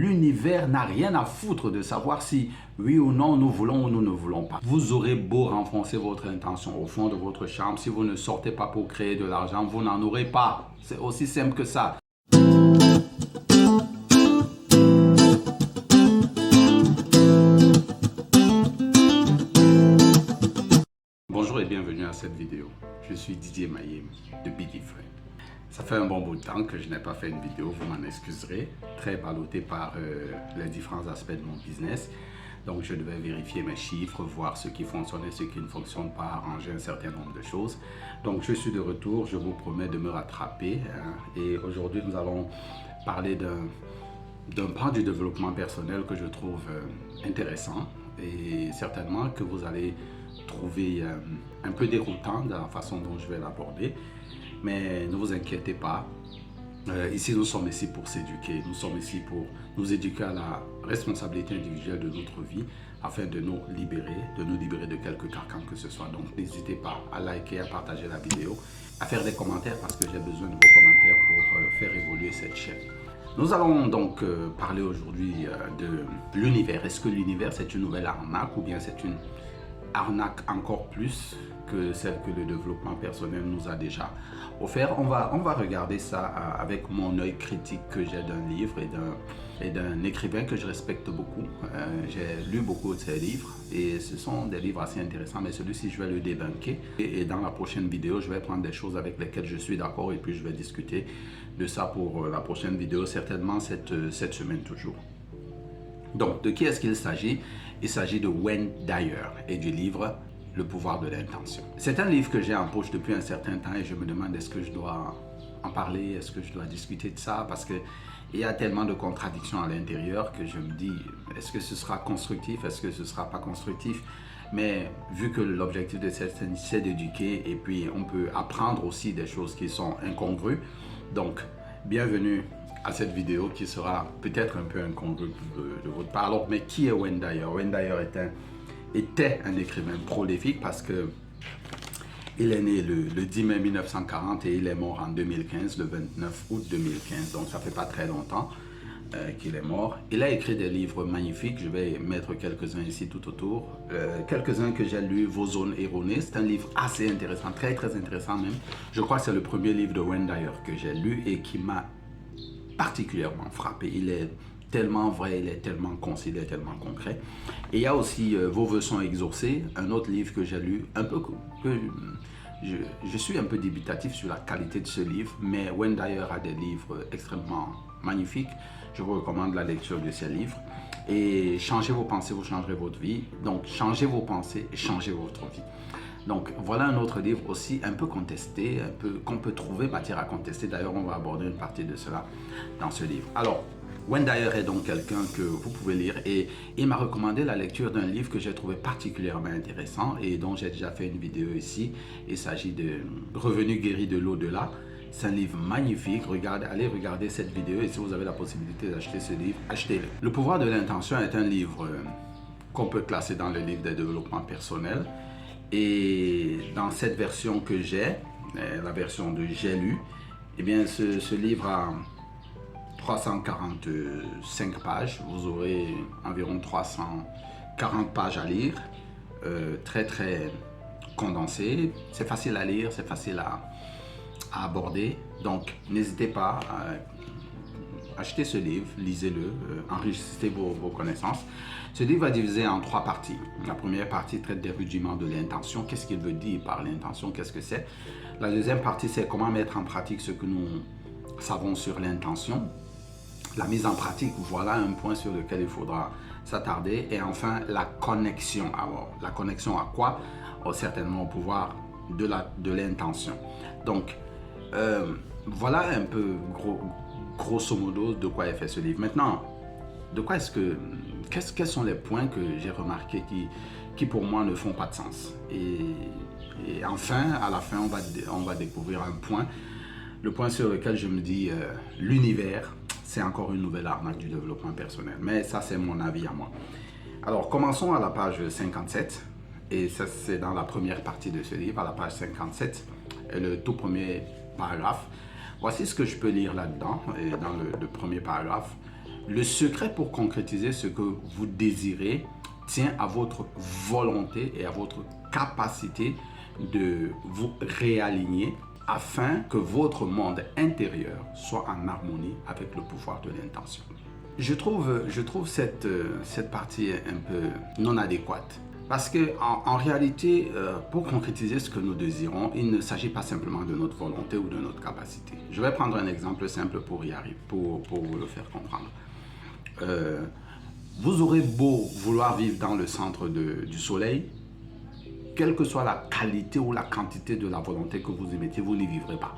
l'univers n'a rien à foutre de savoir si oui ou non nous voulons ou nous ne voulons pas. Vous aurez beau renfoncer votre intention au fond de votre chambre, si vous ne sortez pas pour créer de l'argent, vous n'en aurez pas. C'est aussi simple que ça. Bonjour et bienvenue à cette vidéo. Je suis Didier Mayem de Be Different. Ça fait un bon bout de temps que je n'ai pas fait une vidéo, vous m'en excuserez. Très ballotté par les différents aspects de mon business. Donc je devais vérifier mes chiffres, voir ce qui fonctionne et ce qui ne fonctionne pas, arranger un certain nombre de choses. Donc je suis de retour, je vous promets de me rattraper. Et aujourd'hui nous allons parler d'un pan du développement personnel que je trouve intéressant et certainement que vous allez trouver un peu déroutant dans la façon dont je vais l'aborder. Mais ne vous inquiétez pas, ici nous sommes ici pour s'éduquer, nous sommes ici pour nous éduquer à la responsabilité individuelle de notre vie afin de nous libérer de quelques carcans que ce soit. Donc n'hésitez pas à liker, à partager la vidéo, à faire des commentaires parce que j'ai besoin de vos commentaires pour faire évoluer cette chaîne. Nous allons donc parler aujourd'hui de l'univers. Est-ce que l'univers c'est une nouvelle arnaque ou bien c'est une arnaque encore plus que celle que le développement personnel nous a déjà offert? On va regarder ça avec mon œil critique que j'ai d'un livre et d'un écrivain que je respecte beaucoup. J'ai lu beaucoup de ses livres et ce sont des livres assez intéressants, mais celui-ci je vais le débunker et dans la prochaine vidéo je vais prendre des choses avec lesquelles je suis d'accord et puis je vais discuter de ça pour la prochaine vidéo, certainement cette semaine toujours. Donc, de qui est-ce qu'il s'agit? Il s'agit de Wayne Dyer et du livre Le pouvoir de l'intention. C'est un livre que j'ai en poche depuis un certain temps et je me demande est-ce que je dois en parler, est-ce que je dois discuter de ça parce qu'il y a tellement de contradictions à l'intérieur que je me dis est-ce que ce sera constructif, est-ce que ce ne sera pas constructif? Mais vu que l'objectif de cette scène c'est d'éduquer et puis on peut apprendre aussi des choses qui sont incongrues. Donc, bienvenue à cette vidéo qui sera peut-être un peu incongrue de votre part. Alors, mais qui est Wayne Dyer? Wayne Dyer était un écrivain prolifique parce que il est né le 10 mai 1940 et il est mort en 2015, le 29 août 2015. Donc, ça fait pas très longtemps qu'il est mort. Il a écrit des livres magnifiques. Je vais mettre quelques-uns ici tout autour. Quelques-uns que j'ai lus, Vos zones erronées. C'est un livre assez intéressant, très intéressant même. Je crois que c'est le premier livre de Wayne Dyer que j'ai lu et qui m'a particulièrement frappé. Il est tellement vrai, il est tellement concis, il est tellement concret. Et il y a aussi Vos vœux sont exaucés, un autre livre que j'ai lu, un peu que je suis un peu dubitatif sur la qualité de ce livre, mais Wayne Dyer a des livres extrêmement magnifiques. Je vous recommande la lecture de ces livres. Et changez vos pensées, vous changerez votre vie. Donc changez vos pensées et changez votre vie. Donc voilà un autre livre aussi un peu contesté, qu'on peut trouver matière à contester. D'ailleurs, on va aborder une partie de cela dans ce livre. Alors, Wayne Dyer est donc quelqu'un que vous pouvez lire et il m'a recommandé la lecture d'un livre que j'ai trouvé particulièrement intéressant et dont j'ai déjà fait une vidéo ici. Il s'agit de Revenus guéris de l'au-delà. C'est un livre magnifique. Allez regarder cette vidéo et si vous avez la possibilité d'acheter ce livre, achetez-le. Le pouvoir de l'intention est un livre qu'on peut classer dans le livre des développements personnels. Et dans cette version que j'ai, la version de j'ai lu, eh bien ce livre a 345 pages. Vous aurez environ 340 pages à lire, très condensé. C'est facile à lire, c'est facile à aborder. Donc n'hésitez pas à acheter ce livre, lisez-le, enrichissez vos connaissances. Ce livre va diviser en 3 parties. La première partie traite des rudiments de l'intention. Qu'est-ce qu'il veut dire par l'intention? Qu'est-ce que c'est? La deuxième partie, c'est comment mettre en pratique ce que nous savons sur l'intention. La mise en pratique, voilà un point sur lequel il faudra s'attarder. Et enfin, la connexion. Alors, la connexion à quoi? Certainement au pouvoir de l'intention. Donc, voilà un peu grosso modo de quoi est fait ce livre. Maintenant, quels sont les points que j'ai remarqués qui pour moi ne font pas de sens? Et enfin, à la fin, on va découvrir un point. Le point sur lequel je me dis, l'univers, c'est encore une nouvelle arnaque du développement personnel. Mais ça, c'est mon avis à moi. Alors, commençons à la page 57. Et ça, c'est dans la première partie de ce livre, à la page 57, le tout premier paragraphe. Voici ce que je peux lire là-dedans, dans le premier paragraphe. Le secret pour concrétiser ce que vous désirez tient à votre volonté et à votre capacité de vous réaligner afin que votre monde intérieur soit en harmonie avec le pouvoir de l'intention. Je trouve cette partie un peu non adéquate. Parce qu'en réalité, pour concrétiser ce que nous désirons, il ne s'agit pas simplement de notre volonté ou de notre capacité. Je vais prendre un exemple simple pour y arriver, pour vous le faire comprendre. Vous aurez beau vouloir vivre dans le centre du soleil, quelle que soit la qualité ou la quantité de la volonté que vous émettez, vous n'y vivrez pas.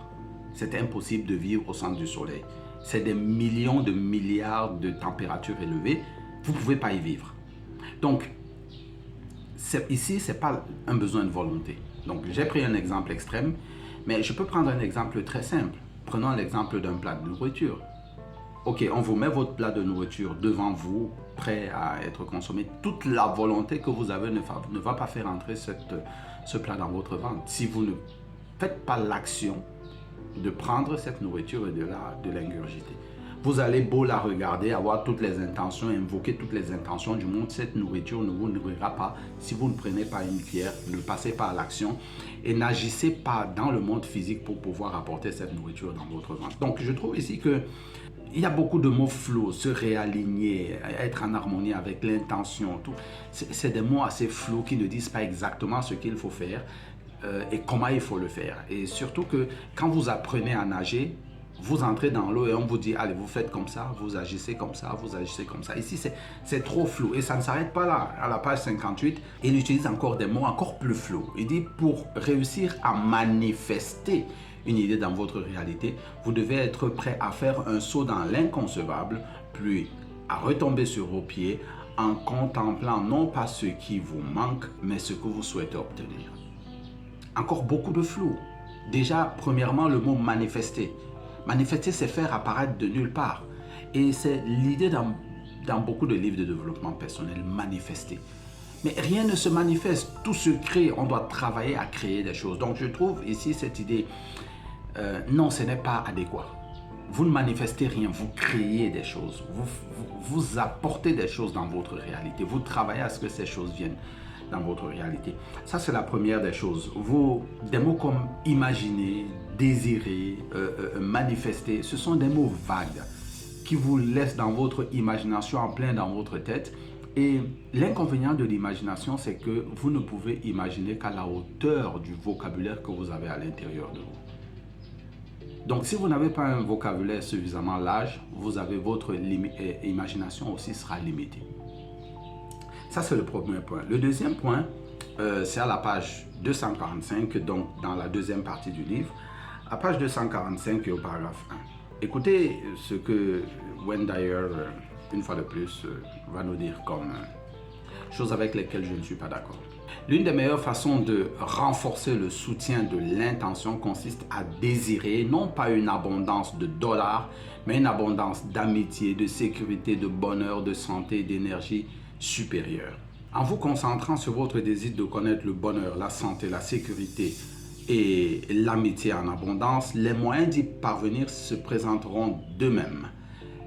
C'est impossible de vivre au centre du soleil. C'est des millions de milliards de températures élevées. Vous ne pouvez pas y vivre. Donc, ici, ce n'est pas un besoin de volonté. Donc, j'ai pris un exemple extrême, mais je peux prendre un exemple très simple. Prenons l'exemple d'un plat de nourriture. Ok, on vous met votre plat de nourriture devant vous, prêt à être consommé. Toute la volonté que vous avez ne va pas faire entrer ce plat dans votre ventre. Si vous ne faites pas l'action de prendre cette nourriture et de l'ingurgiter. Vous allez beau la regarder, avoir toutes les intentions, invoquer toutes les intentions du monde, cette nourriture ne vous nourrira pas si vous ne prenez pas une cuillère, ne passez pas à l'action et n'agissez pas dans le monde physique pour pouvoir apporter cette nourriture dans votre ventre. Donc je trouve ici que il y a beaucoup de mots flous, se réaligner, être en harmonie avec l'intention, tout. C'est des mots assez flous qui ne disent pas exactement ce qu'il faut faire et comment il faut le faire. Et surtout que quand vous apprenez à nager, vous entrez dans l'eau et on vous dit, allez, vous faites comme ça, vous agissez comme ça, vous agissez comme ça. Ici, c'est trop flou. Et ça ne s'arrête pas là. À la page 58, il utilise encore des mots encore plus flous. Il dit, pour réussir à manifester une idée dans votre réalité, vous devez être prêt à faire un saut dans l'inconcevable, puis à retomber sur vos pieds en contemplant non pas ce qui vous manque, mais ce que vous souhaitez obtenir. Encore beaucoup de flou. Déjà, premièrement, le mot manifester. Manifester, c'est faire apparaître de nulle part. Et c'est l'idée dans beaucoup de livres de développement personnel, manifester. Mais rien ne se manifeste, tout se crée, on doit travailler à créer des choses. Donc je trouve ici cette idée, non, ce n'est pas adéquat. Vous ne manifestez rien, vous créez des choses, vous apportez des choses dans votre réalité, vous travaillez à ce que ces choses viennent dans votre réalité. Ça, c'est la première des choses. Des mots comme imaginer, désirer, manifester, ce sont des mots vagues qui vous laissent dans votre imagination en plein dans votre tête. Et l'inconvénient de l'imagination, c'est que vous ne pouvez imaginer qu'à la hauteur du vocabulaire que vous avez à l'intérieur de vous. Donc, si vous n'avez pas un vocabulaire suffisamment large, votre imagination aussi sera limitée. Ça, c'est le premier point. Le deuxième point, c'est à la page 245, donc dans la deuxième partie du livre. À page 245 et au paragraphe 1. Écoutez ce que Wayne Dyer, une fois de plus, va nous dire comme choses avec lesquelles je ne suis pas d'accord. L'une des meilleures façons de renforcer le soutien de l'intention consiste à désirer non pas une abondance de dollars, mais une abondance d'amitié, de sécurité, de bonheur, de santé, d'énergie supérieure. En vous concentrant sur votre désir de connaître le bonheur, la santé, la sécurité et l'amitié en abondance, les moyens d'y parvenir se présenteront d'eux-mêmes.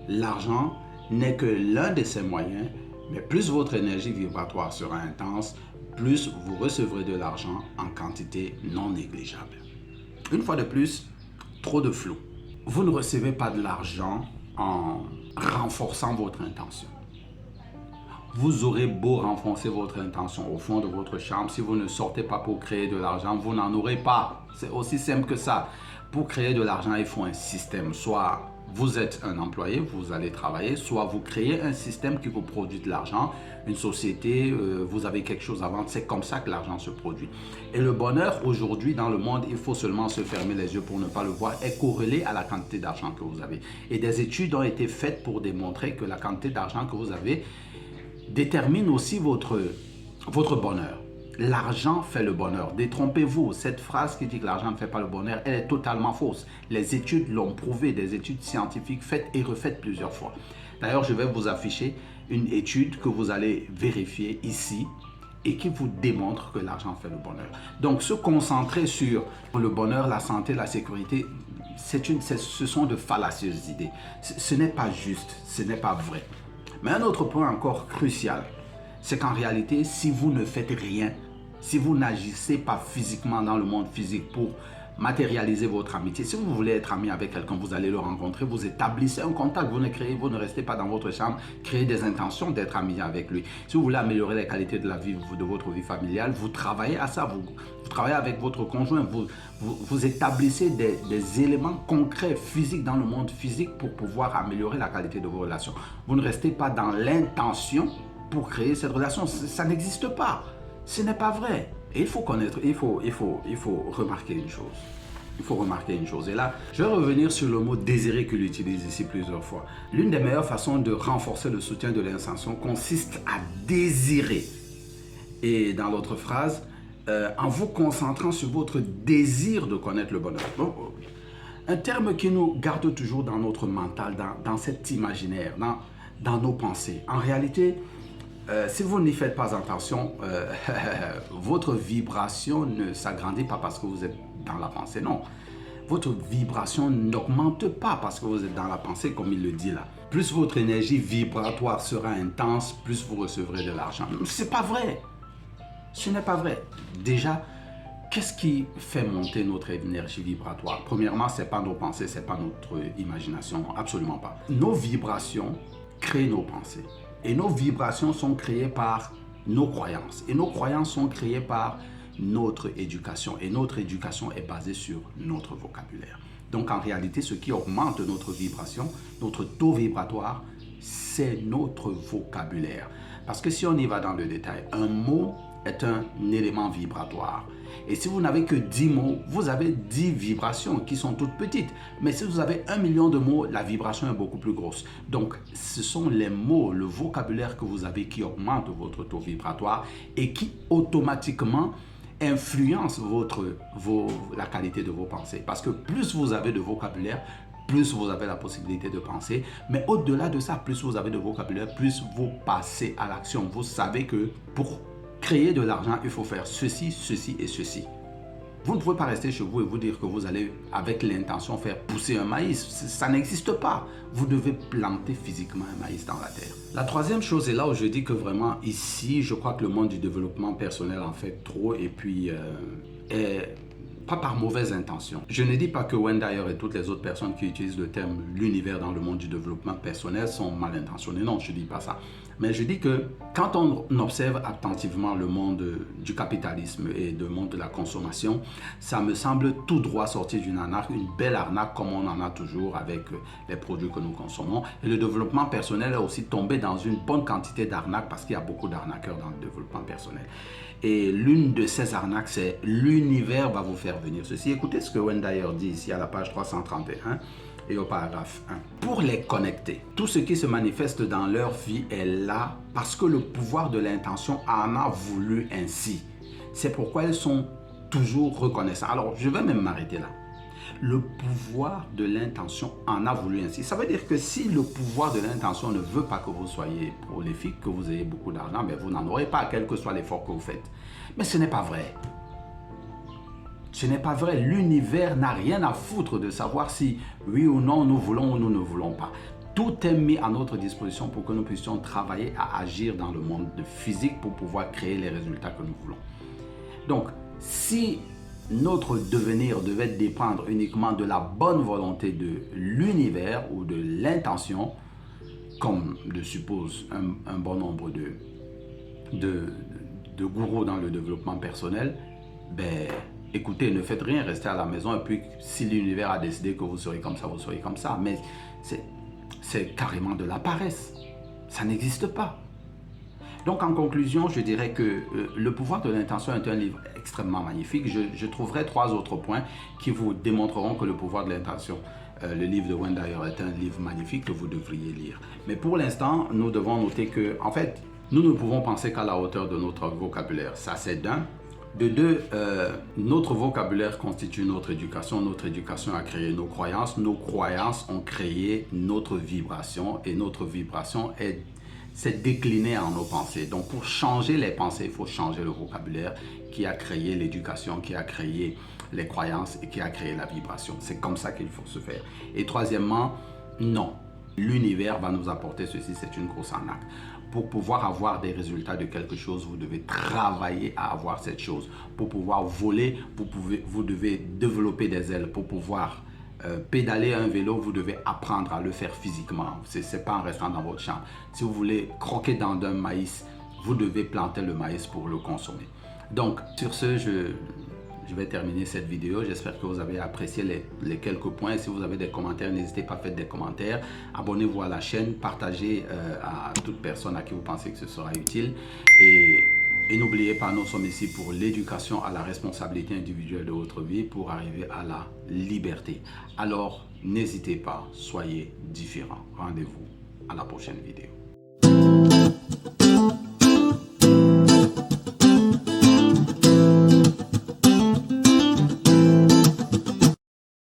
L'argent n'est que l'un de ces moyens, mais plus votre énergie vibratoire sera intense, plus vous recevrez de l'argent en quantité non négligeable. Une fois de plus, trop de flou. Vous ne recevez pas de l'argent en renforçant votre intention. Vous aurez beau renforcer votre intention au fond de votre chambre, si vous ne sortez pas pour créer de l'argent, vous n'en aurez pas. C'est aussi simple que ça. Pour créer de l'argent, il faut un système. Soit vous êtes un employé, vous allez travailler, soit vous créez un système qui vous produit de l'argent, une société, vous avez quelque chose à vendre, c'est comme ça que l'argent se produit. Et le bonheur aujourd'hui dans le monde, il faut seulement se fermer les yeux pour ne pas le voir, est corrélé à la quantité d'argent que vous avez. Et des études ont été faites pour démontrer que la quantité d'argent que vous avez détermine aussi votre bonheur. L'argent fait le bonheur. Détrompez-vous, cette phrase qui dit que l'argent ne fait pas le bonheur, elle est totalement fausse. Les études l'ont prouvé, des études scientifiques faites et refaites plusieurs fois. D'ailleurs, je vais vous afficher une étude que vous allez vérifier ici et qui vous démontre que l'argent fait le bonheur. Donc, se concentrer sur le bonheur, la santé, la sécurité, ce sont de fallacieuses idées. Ce n'est pas juste, ce n'est pas vrai. Mais un autre point encore crucial, c'est qu'en réalité, si vous ne faites rien, si vous n'agissez pas physiquement dans le monde physique pour matérialiser votre amitié, si vous voulez être ami avec quelqu'un, vous allez le rencontrer, vous établissez un contact, vous ne restez pas dans votre chambre, créez des intentions d'être ami avec lui. Si vous voulez améliorer les qualités de la vie, de votre vie familiale, vous travaillez à ça, vous travaillez avec votre conjoint, vous établissez des éléments concrets, physiques dans le monde physique pour pouvoir améliorer la qualité de vos relations. Vous ne restez pas dans l'intention pour créer cette relation, ça n'existe pas, ce n'est pas vrai. Et il faut connaître, il faut remarquer une chose. Il faut remarquer une chose. Et là, je vais revenir sur le mot désirer qu'il utilise ici plusieurs fois. L'une des meilleures façons de renforcer le soutien de l'intention consiste à désirer. Et dans l'autre phrase, en vous concentrant sur votre désir de connaître le bonheur. Bon, un terme qui nous garde toujours dans notre mental, dans cet imaginaire, dans nos pensées. En réalité, si vous n'y faites pas attention, votre vibration ne s'agrandit pas parce que vous êtes dans la pensée, non. Votre vibration n'augmente pas parce que vous êtes dans la pensée, comme il le dit là. Plus votre énergie vibratoire sera intense, plus vous recevrez de l'argent. C'est pas vrai. Ce n'est pas vrai. Déjà, qu'est-ce qui fait monter notre énergie vibratoire? Premièrement, ce n'est pas nos pensées, ce n'est pas notre imagination, absolument pas. Nos vibrations créent nos pensées. Et nos vibrations sont créées par nos croyances. Et nos croyances sont créées par notre éducation. Et notre éducation est basée sur notre vocabulaire. Donc en réalité, ce qui augmente notre vibration, notre taux vibratoire, c'est notre vocabulaire. Parce que si on y va dans le détail, un mot est un élément vibratoire. Et si vous n'avez que 10 mots, vous avez 10 vibrations qui sont toutes petites. Mais si vous avez 1 million de mots, la vibration est beaucoup plus grosse. Donc, ce sont les mots, le vocabulaire que vous avez qui augmente votre taux vibratoire et qui automatiquement influence la qualité de vos pensées. Parce que plus vous avez de vocabulaire, plus vous avez la possibilité de penser. Mais au-delà de ça, plus vous avez de vocabulaire, plus vous passez à l'action. Vous savez que pour créer de l'argent, il faut faire ceci, ceci et ceci. Vous ne pouvez pas rester chez vous et vous dire que vous allez, avec l'intention, faire pousser un maïs. Ça n'existe pas. Vous devez planter physiquement un maïs dans la terre. La troisième chose, est là où je dis que vraiment, ici, je crois que le monde du développement personnel en fait trop et puis pas par mauvaise intention. Je ne dis pas que Wayne Dyer et toutes les autres personnes qui utilisent le terme l'univers dans le monde du développement personnel sont mal intentionnées. Non, je ne dis pas ça. Mais je dis que quand on observe attentivement le monde du capitalisme et le monde de la consommation, ça me semble tout droit sorti d'une arnaque, une belle arnaque comme on en a toujours avec les produits que nous consommons. Et le développement personnel est aussi tombé dans une bonne quantité d'arnaques parce qu'il y a beaucoup d'arnaqueurs dans le développement personnel. Et l'une de ces arnaques, c'est l'univers va vous faire venir ceci. Écoutez ce que Wayne Dyer dit ici à la page 331. Et au paragraphe 1. Pour les connecter, tout ce qui se manifeste dans leur vie est là parce que le pouvoir de l'intention en a voulu ainsi. C'est pourquoi elles sont toujours reconnaissantes. Alors, je vais même m'arrêter là. Le pouvoir de l'intention en a voulu ainsi. Ça veut dire que si le pouvoir de l'intention ne veut pas que vous soyez prolifique, que vous ayez beaucoup d'argent, ben vous n'en aurez pas, quel que soit l'effort que vous faites. Mais ce n'est pas vrai. Ce n'est pas vrai. L'univers n'a rien à foutre de savoir si oui ou non nous voulons ou nous ne voulons pas. Tout est mis à notre disposition pour que nous puissions travailler à agir dans le monde physique pour pouvoir créer les résultats que nous voulons. Donc, si notre devenir devait dépendre uniquement de la bonne volonté de l'univers ou de l'intention, comme le suppose un bon nombre de gourous dans le développement personnel, ben, écoutez, ne faites rien, restez à la maison et puis si l'univers a décidé que vous serez comme ça, vous serez comme ça. Mais c'est carrément de la paresse. Ça n'existe pas. Donc en conclusion, je dirais que Le pouvoir de l'intention est un livre extrêmement magnifique. Je trouverai 3 autres points qui vous démontreront que Le pouvoir de l'intention, le livre de Wayne Dyer, est un livre magnifique que vous devriez lire. Mais pour l'instant, nous devons noter que, en fait, nous ne pouvons penser qu'à la hauteur de notre vocabulaire. Ça, c'est d'un. De 2, notre vocabulaire constitue notre éducation a créé nos croyances ont créé notre vibration et notre vibration est c'est décliné en nos pensées. Donc pour changer les pensées, il faut changer le vocabulaire qui a créé l'éducation, qui a créé les croyances et qui a créé la vibration. C'est comme ça qu'il faut se faire. Et troisièmement, non, l'univers va nous apporter ceci, c'est une grosse arnaque. Pour pouvoir avoir des résultats de quelque chose, vous devez travailler à avoir cette chose. Pour pouvoir voler, vous devez développer des ailes. Pour pouvoir pédaler un vélo, vous devez apprendre à le faire physiquement. Ce n'est pas en restant dans votre chambre. Si vous voulez croquer dans un maïs, vous devez planter le maïs pour le consommer. Donc, sur ce, je vais terminer cette vidéo. J'espère que vous avez apprécié les quelques points. Si vous avez des commentaires, n'hésitez pas à faire des commentaires. Abonnez-vous à la chaîne. Partagez à toute personne à qui vous pensez que ce sera utile. Et n'oubliez pas, nous sommes ici pour l'éducation à la responsabilité individuelle de votre vie pour arriver à la liberté. Alors, n'hésitez pas, soyez différents. Rendez-vous à la prochaine vidéo.